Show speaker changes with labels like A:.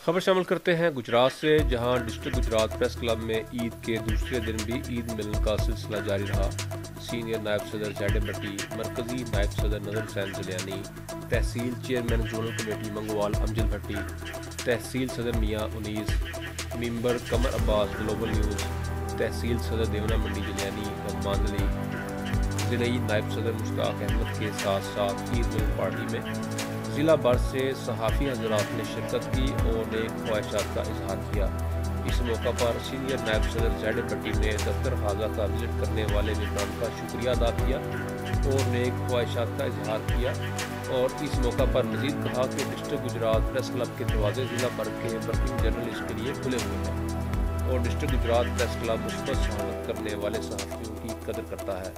A: खबर शामिल करते हैं गुजरात से, जहां डिस्ट्रिक्ट गुजरात प्रेस क्लब में ईद के दूसरे दिन भी ईद मिलन का सिलसिला जारी रहा। सीनियर नायब सदर जैड भट्टी, मरकजी नायब सदर नजर हुसैन जलियानी, तहसील chairman zonal committee Mangwal Amjad भट्टी, तहसील सदर मियाँ उनीस, मेंबर कमर अब्बास ग्लोबल न्यूज़, तहसील सदर देवना मंडी जलियानी रहमान अली, ज़िलई नायब सदर मुश्ताक अहमद के साथ साथ ईद मिलन पार्टी में ज़िला भर से सहाफ़ी हज़रात ने शिरकत की और नेक ख्वाहिशात का इजहार किया। इस मौका पर सीनियर नायब सदर जैड भट्टी ने दफ्तर खाजा का विजिट करने वाले मेहमान का शुक्रिया अदा किया और नेक ख्वाहिशात का इजहार किया और इस मौका पर मज़ीद कहा कि डिस्ट्रिक्ट गुजरात प्रेस क्लब के दरवाजे ज़िला भर के वर्किंग जर्नलिस्ट के लिए खुले हुए हैं और डिस्ट्रिक्ट गुजरात प्रेस क्लब मुस्बत शहादत करने वाले सहाफ़ियों की कदर करता है।